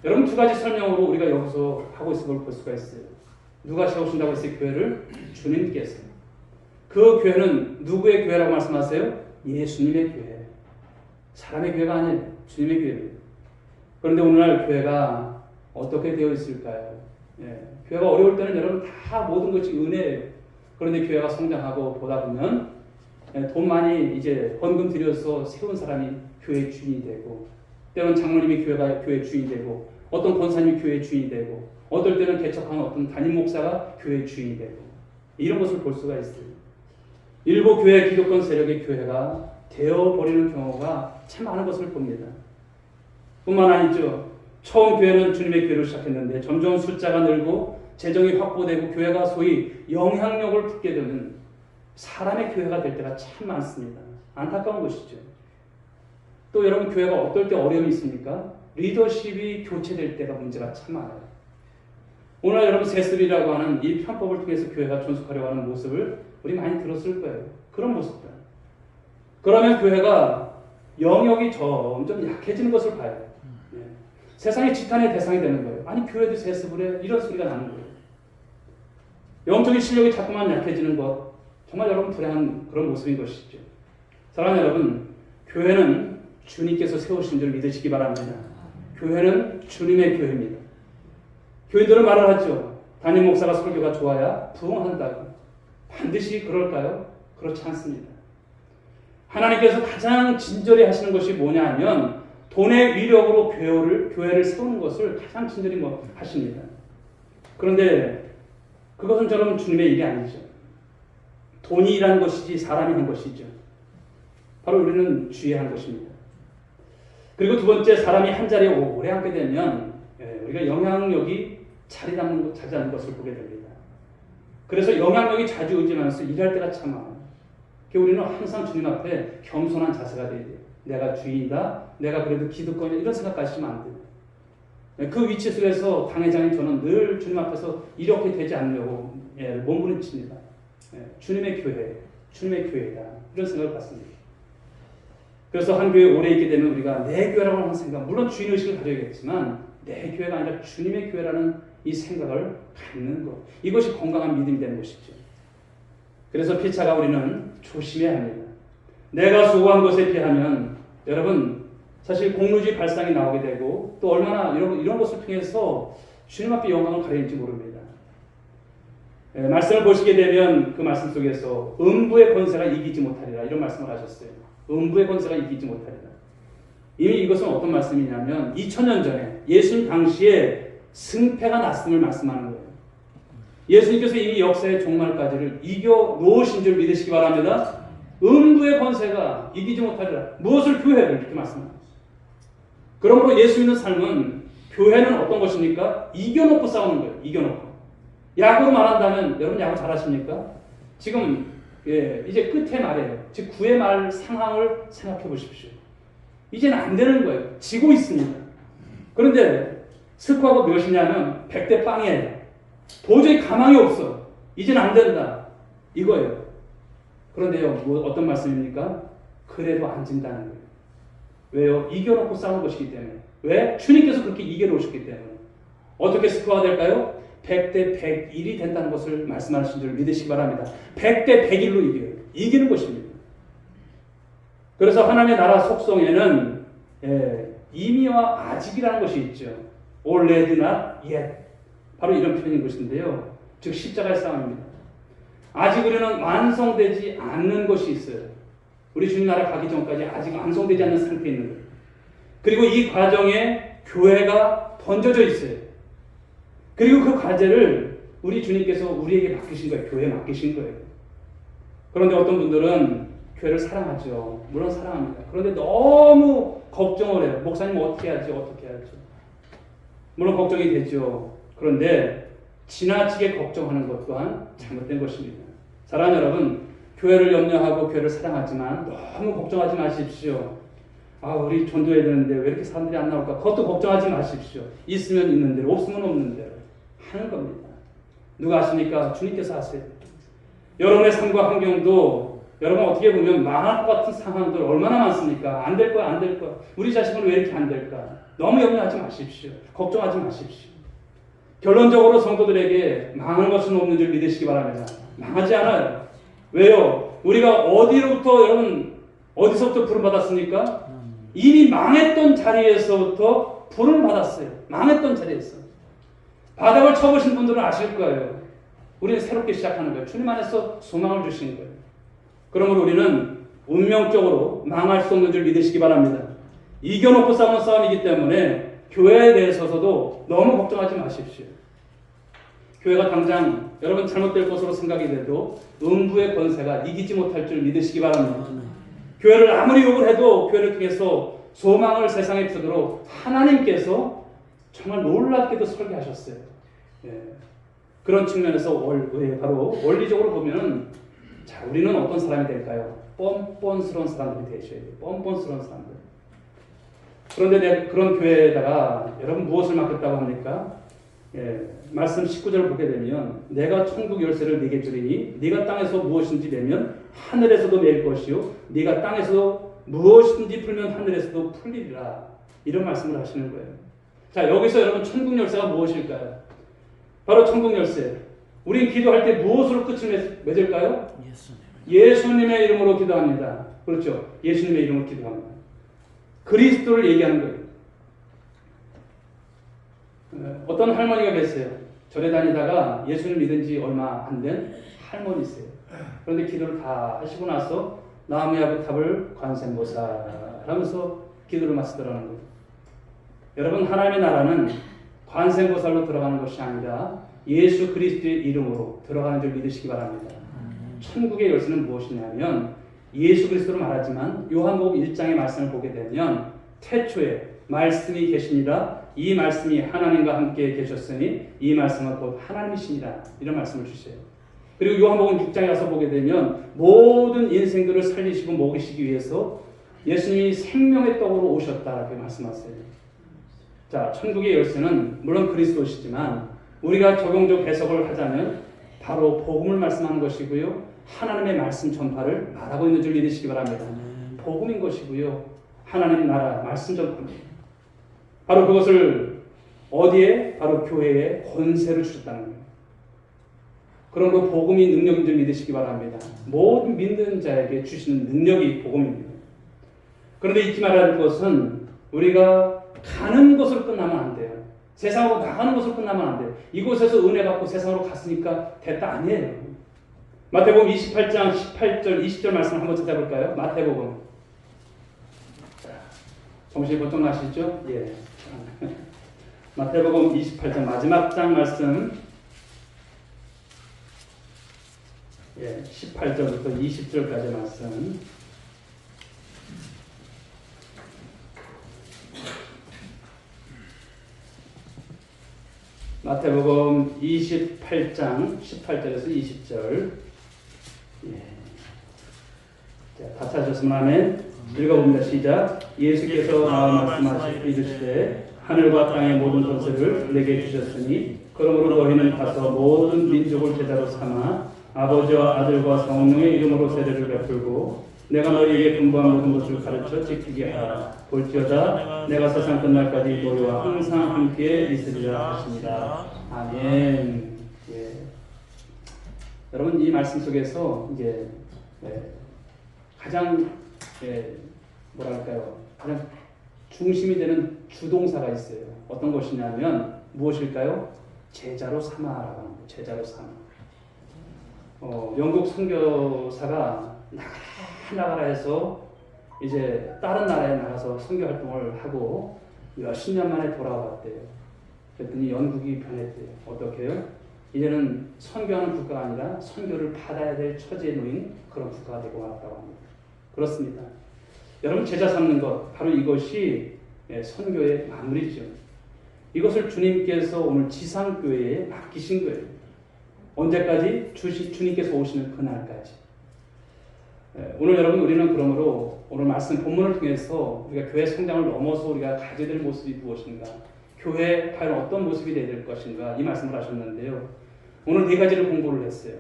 여러분 두 가지 설명으로 우리가 여기서 하고 있을 걸 볼 수가 있어요. 누가 세우신다고 했어요? 교회를? 주님께서. 그 교회는 누구의 교회라고 말씀하세요? 예수님의 교회. 사람의 교회가 아니에요. 주님의 교회예요. 그런데 오늘날 교회가 어떻게 되어 있을까요? 교회가 어려울 때는 여러분 다 모든 것이 은혜예요. 그런데 교회가 성장하고 보다 보면 돈 많이 이제 헌금 들여서 세운 사람이 교회 주인이 되고, 때로는 장로님이 교회 주인이 되고, 어떤 권사님이 교회 주인이 되고, 어떨 때는 개척한 어떤 담임 목사가 교회 주인이 되고, 이런 것을 볼 수가 있어요. 일부 교회 기독권 세력의 교회가 되어버리는 경우가 참 많은 것을 봅니다. 뿐만 아니죠. 처음 교회는 주님의 교회로 시작했는데 점점 숫자가 늘고 재정이 확보되고 교회가 소위 영향력을 붙게 되는 사람의 교회가 될 때가 참 많습니다. 안타까운 것이죠. 또 여러분 교회가 어떨 때 어려움이 있습니까? 리더십이 교체될 때가 문제가 참 많아요. 오늘 여러분 세습이라고 하는 이 편법을 통해서 교회가 존속하려고 하는 모습을 우리 많이 들었을 거예요. 그런 모습들. 그러면 교회가 영역이 점점 약해지는 것을 봐요. 세상의 지탄의 대상이 되는 거예요. 아니 교회도 세습을 해? 이런 소리가 나는 거예요. 영적인 실력이 자꾸만 약해지는 것, 정말 여러분 불행한 그런 모습인 것이죠. 사랑하는 여러분, 교회는 주님께서 세우신 줄 믿으시기 바랍니다. 교회는 주님의 교회입니다. 교인들은 말을 하죠. 담임 목사가 설교가 좋아야 부흥한다고. 반드시 그럴까요? 그렇지 않습니다. 하나님께서 가장 진절히 하시는 것이 뭐냐 하면 돈의 위력으로 교회를 세우는 것을 가장 진절히 하십니다. 그런데 그것은 저는 주님의 일이 아니죠. 돈이 일한 것이지 사람이 한 것이죠. 바로 우리는 주의한 것입니다. 그리고 두 번째, 사람이 한 자리에 오래 앉게 되면 우리가 영향력이 자리 잡는 것을 보게 됩니다. 그래서 영향력이 자주 의지하면서 일할 때가 참 많아요. 우리는 항상 주님 앞에 겸손한 자세가 돼야 돼요. 내가 주인이다, 내가 그래도 기득권이다, 이런 생각하시면 안 돼요. 그 위치 속에서 당회장인 저는 늘 주님 앞에서 이렇게 되지 않으려고 몸부림칩니다. 주님의 교회, 주님의 교회다, 이런 생각을 갖습니다. 그래서 한 교회에 오래 있게 되면 우리가 내 교회라고 하는 생각, 물론 주인의식을 가져야겠지만 내 교회가 아니라 주님의 교회라는 이 생각을 갖는 것, 이것이 건강한 믿음이 되는 것이죠. 그래서 피차가 우리는 조심해야 합니다. 내가 수고한 것에 비하면 여러분 사실 공로주의 발상이 나오게 되고 또 얼마나 이런 것을 통해서 주님 앞에 영광을 가릴지 모릅니다. 말씀을 보시게 되면 그 말씀 속에서 음부의 권세가 이기지 못하리라, 이런 말씀을 하셨어요. 음부의 권세가 이기지 못하리라. 이미 이것은 어떤 말씀이냐면 2000년 전에 예수님 당시에 승패가 났음을 말씀하는 거예요. 예수님께서 이미 역사의 종말까지를 이겨 놓으신 줄 믿으시기 바랍니다. 음부의 권세가 이기지 못하리라. 무엇을? 교회를, 이렇게 말씀합니다. 그러므로 예수 믿는 삶은, 교회는 어떤 것입니까? 이겨놓고 싸우는 거예요. 이겨놓고. 야구로 말한다면 여러분 야구 잘하십니까? 지금 이제 끝의 말이에요. 즉 9의 말 상황을 생각해 보십시오. 이제는 안 되는 거예요. 지고 있습니다. 그런데 스코어가 몇이냐면 100대 빵이에요. 도저히 가망이 없어. 이제는 안 된다. 이거예요. 그런데요, 어떤 말씀입니까? 그래도 안 진다는 거예요. 왜요? 이겨놓고 싸우는 것이기 때문에. 왜? 주님께서 그렇게 이겨놓으셨기 때문에. 어떻게 스코어가 될까요? 100대 101이 된다는 것을 말씀하신 줄 믿으시기 바랍니다. 100대 101로 이겨요. 이기는 것입니다. 그래서 하나님의 나라 속성에는 이미와 아직이라는 것이 있죠. already not yet. 바로 이런 표현인 것인데요. 즉 십자가의 싸움입니다. 아직 우리는 완성되지 않는 것이 있어요. 우리 주님 나라 가기 전까지 아직 완성되지 않는 상태에 있는 거예요. 그리고 이 과정에 교회가 던져져 있어요. 그리고 그 과제를 우리 주님께서 우리에게 맡기신 거예요. 교회에 맡기신 거예요. 그런데 어떤 분들은 교회를 사랑하죠. 물론 사랑합니다. 그런데 너무 걱정을 해요. 목사님 어떻게 해야지, 어떻게 해야지. 물론 걱정이 되죠. 그런데 지나치게 걱정하는 것 또한 잘못된 것입니다. 사랑하는 여러분, 교회를 염려하고 교회를 사랑하지만 너무 걱정하지 마십시오. 우리 전도해야 되는데 왜 이렇게 사람들이 안 나올까? 그것도 걱정하지 마십시오. 있으면 있는 대로, 없으면 없는 대로 하는 겁니다. 누가 아십니까? 주님께서 하세요. 여러분의 삶과 환경도 여러분 어떻게 보면 망할 것 같은 상황들 얼마나 많습니까? 안 될 거야, 안 될 거야. 우리 자식은 왜 이렇게 안 될까? 너무 염려하지 마십시오. 걱정하지 마십시오. 결론적으로 성도들에게 망할 것은 없는 줄 믿으시기 바랍니다. 망하지 않아요. 왜요? 우리가 어디서부터 부름 받았습니까? 이미 망했던 자리에서부터 부름을 받았어요. 망했던 자리에서. 바닥을 쳐보신 분들은 아실 거예요. 우리는 새롭게 시작하는 거예요. 주님 안에서 소망을 주시는 거예요. 그러므로 우리는 운명적으로 망할 수 없는 줄 믿으시기 바랍니다. 이겨놓고 싸우는 싸움이기 때문에 교회에 대해서도 너무 걱정하지 마십시오. 교회가 당장 여러분 잘못될 것으로 생각이 돼도 음부의 권세가 이기지 못할 줄 믿으시기 바랍니다. 교회를 아무리 욕을 해도 교회를 통해서 소망을 세상에 주도록 하나님께서 정말 놀랍게도 설계하셨어요. 그런 측면에서 바로 원리적으로 보면 우리는 어떤 사람이 될까요? 뻔뻔스러운 사람들이 되셔야 돼요. 뻔뻔스러운 사람들. 그런데 그런 교회에다가 여러분 무엇을 맡겼다고 합니까? 말씀 19절을 보게 되면 내가 천국 열쇠를 네게 주리니 네가 땅에서 무엇인지 내면 하늘에서도 낼 것이요 네가 땅에서 무엇인지 풀면 하늘에서도 풀리리라. 이런 말씀을 하시는 거예요. 자, 여기서 여러분 천국 열쇠가 무엇일까요? 바로 천국 열쇠. 우린 기도할 때 무엇으로 끝을 맺을까요? 예수님의 이름으로 기도합니다. 그렇죠? 예수님의 이름으로 기도합니다. 그리스도를 얘기하는 거예요. 어떤 할머니가 계세요. 절에 다니다가 예수를 믿은 지 얼마 안 된 할머니 있어요. 그런데 기도를 다 하시고 나서 나무의 아부탑을 관세음보살 하면서 기도를 마치더라는 거예요. 여러분, 하나님의 나라는 관세음보살로 들어가는 것이 아니라 예수 그리스도의 이름으로 들어가는 줄 믿으시기 바랍니다. 천국의 열쇠는 무엇이냐면 예수 그리스도로 말하지만 요한복음 1장의 말씀을 보게 되면 태초에 말씀이 계시니라 이 말씀이 하나님과 함께 계셨으니 이 말씀은 곧 하나님이시니라 이런 말씀을 주세요. 그리고 요한복음 6장에 가서 보게 되면 모든 인생들을 살리시고 먹이시기 위해서 예수님이 생명의 떡으로 오셨다라고 말씀하세요. 자, 천국의 열쇠는 물론 그리스도시지만 우리가 적용적 해석을 하자면 바로 복음을 말씀하는 것이고요. 하나님의 말씀 전파를 말하고 있는 줄 믿으시기 바랍니다. 복음인 것이고요. 하나님 나라 말씀 전파입니다. 바로 그것을 어디에? 바로 교회에 권세를 주셨다는 거예요. 그런 그 복음이 능력인 줄 믿으시기 바랍니다. 모든 믿는 자에게 주시는 능력이 복음입니다. 그런데 잊지 말아야 할 것은 우리가 가는 것으로 끝나면 안 돼요. 세상으로 나가는 것으로 끝나면 안 돼요. 이곳에서 은혜 받고 세상으로 갔으니까 됐다 아니에요. 마태복음 28장 18절 20절 말씀 한번 찾아볼까요? 마태복음. 정신이 번쩍 나시죠? 예. 마태복음 28장 마지막 장 말씀. 예, 18절부터 20절까지 말씀. 마태복음 28장 18절에서 20절. 예. 자, 다 찾으셨으면 아멘. 읽어봅니다. 시작. 예수께서 말씀하시고 이르시되 하늘과 땅의 모든 권세를 내게 주셨으니 그러므로 너희는 가서 모든 민족을 제자로 삼아 아버지와 아들과 성령의 이름으로 세례를 베풀고 내가 너희에게 분부한 모든 것을 가르쳐 지키게 하라. 볼지어다 내가 세상 끝날까지 너희와 항상 함께 있으리라 하십니다. 아멘. 예. 여러분, 이 말씀 속에서 이제 가장 뭐랄까요? 가장 중심이 되는 주동사가 있어요. 어떤 것이냐면 무엇일까요? 제자로 삼아라고 하는 거예요. 제자로 삼아. 영국 선교사가 나가라 해서 이제 다른 나라에 나가서 선교 활동을 하고 몇십 년 만에 돌아왔대요. 그랬더니 영국이 변했대요. 어떻게 해요? 이제는 선교하는 국가가 아니라 선교를 받아야 될 처지에 놓인 그런 국가가 되고 왔다고 합니다. 그렇습니다. 여러분, 제자 삼는 것, 바로 이것이 선교의 마무리죠. 이것을 주님께서 오늘 지상교회에 맡기신 거예요. 언제까지? 주님께서 오시는 그날까지. 오늘 여러분, 우리는 그러므로 오늘 말씀 본문을 통해서 우리가 교회 성장을 넘어서 우리가 가져야 될 모습이 무엇인가, 교회 과연 어떤 모습이 되어야 될 것인가, 이 말씀을 하셨는데요. 오늘 네 가지를 공부를 했어요.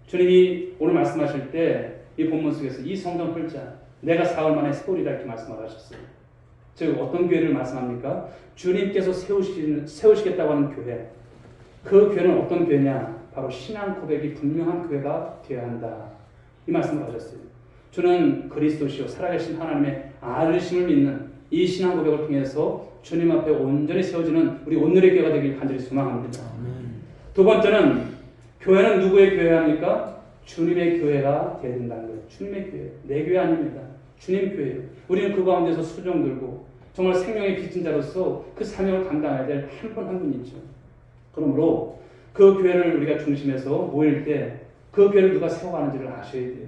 주님이 오늘 말씀하실 때 이 본문 속에서 이 성전 헐자 내가 사흘 만에 세우리라 이렇게 말씀을 하셨어요. 즉 어떤 교회를 말씀합니까? 주님께서 세우시겠다고 하는 교회. 그 교회는 어떤 교회냐? 바로 신앙 고백이 분명한 교회가 되어야 한다. 이 말씀을 하셨어요. 저는 그리스도시요 살아계신 하나님의 아들이심을 믿는 이 신앙 고백을 통해서 주님 앞에 온전히 세워지는 우리 오늘의 교회가 되길 간절히 소망합니다. 두 번째는 교회는 누구의 교회입니까? 주님의 교회가 되어야 된다는 거예요. 주님의 교회. 내 교회 아닙니다. 주님 교회예요. 우리는 그 가운데서 수종 들고 정말 생명의 빚진 자로서 그 사명을 감당해야 될 한 분 한 분 있죠. 그러므로 그 교회를 우리가 중심에서 모일 때 그 교회를 누가 세워가는지를 아셔야 돼요.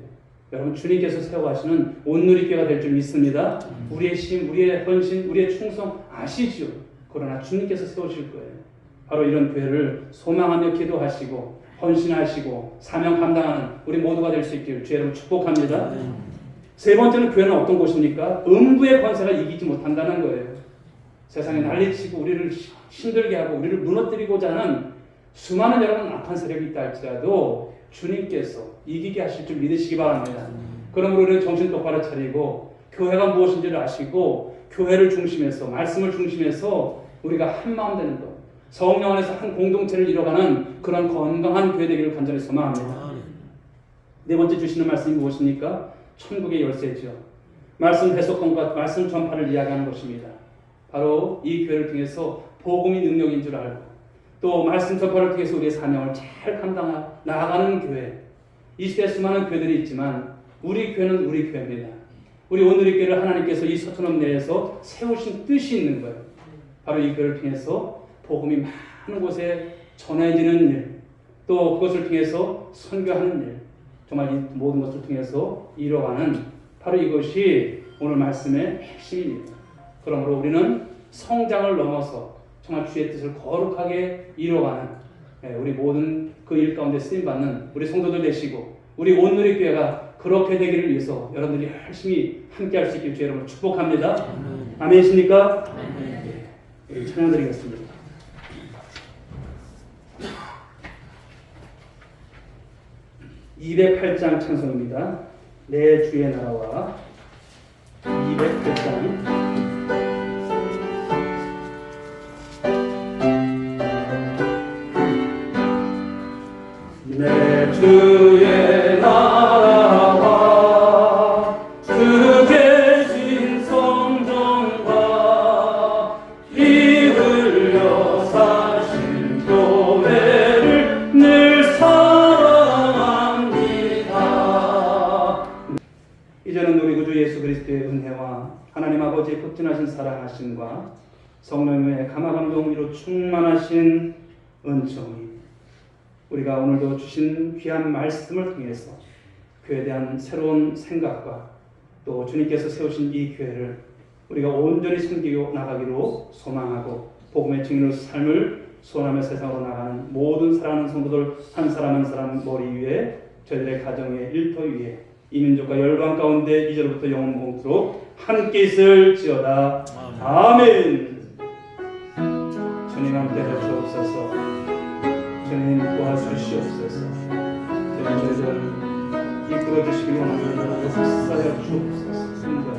여러분, 주님께서 세워가시는 온누리 교회가 될 줄 믿습니다. 우리의 심, 우리의 헌신, 우리의 충성 아시죠? 그러나 주님께서 세우실 거예요. 바로 이런 교회를 소망하며 기도하시고 헌신하시고 사명 감당하는 우리 모두가 될 수 있기를 주의 이름으로 축복합니다. 세 번째는 교회는 어떤 곳입니까? 음부의 권세가 이기지 못한다는 거예요. 세상에 난리치고 우리를 힘들게 하고 우리를 무너뜨리고자 하는 수많은 여러분 악한 세력이 있다 할지라도 주님께서 이기게 하실 줄 믿으시기 바랍니다. 그러므로 우리는 정신 똑바로 차리고 교회가 무엇인지를 아시고 교회를 중심해서 말씀을 중심해서 우리가 한마음 되는 것, 성령 안에서 한 공동체를 이뤄가는 그런 건강한 교회 되기를 간절히 소망합니다. 네 번째 주시는 말씀이 무엇입니까? 천국의 열쇠죠. 말씀 해석권과 말씀 전파를 이야기하는 것입니다. 바로 이 교회를 통해서 복음이 능력인 줄 알고 또 말씀 전파를 통해서 우리의 사명을 잘 감당하 나아가는 교회. 이 시대에 수많은 교회들이 있지만 우리 교회는 우리 교회입니다. 우리 오늘의 교회를 하나님께서 이 서천읍 내에서 세우신 뜻이 있는 거예요. 바로 이 교회를 통해서 복음이 많은 곳에 전해지는 일, 또 그것을 통해서 선교하는 일, 정말 이 모든 것을 통해서 이뤄가는 바로 이것이 오늘 말씀의 핵심입니다. 그러므로 우리는 성장을 넘어서 정말 주의 뜻을 거룩하게 이뤄가는 우리 모든 그 일 가운데 쓰임받는 우리 성도들 되시고 우리 온누리 교회가 그렇게 되기를 위해서 여러분들이 열심히 함께 할 수 있길 주의 이름으로 축복합니다. 아멘이십니까? 네. 찬양 드리겠습니다. 208장 찬송입니다. 내 주의 나라와 208장 내 주의 나라와 주 계신 성전과 피 흘려 사신 교회를 늘 사랑합니다. 이제는 우리 구주 예수 그리스도의 은혜와 하나님 아버지의 극진하신 사랑하심과 성령의 감화감동으로 충만하신 은총이 우리가 오늘도 주신 귀한 말씀을 통해서 교회에 대한 새로운 생각과 또 주님께서 세우신 이 교회를 우리가 온전히 섬기고 나가기로 소망하고 복음의 증인으로서 삶을 소원하며 세상으로 나가는 모든 사랑하는 성도들 한 사람 한 사람 머리 위에 저희들의 가정의 일터 위에 이 민족과 열방 가운데 이제로부터 영원 공토록 함께 있을지어다. 아멘. 주님 함께 하시옵소서. 주님 도와주시옵소서. 저희들 이끌어 주시기 원합니다. 역사하여 주옵소서.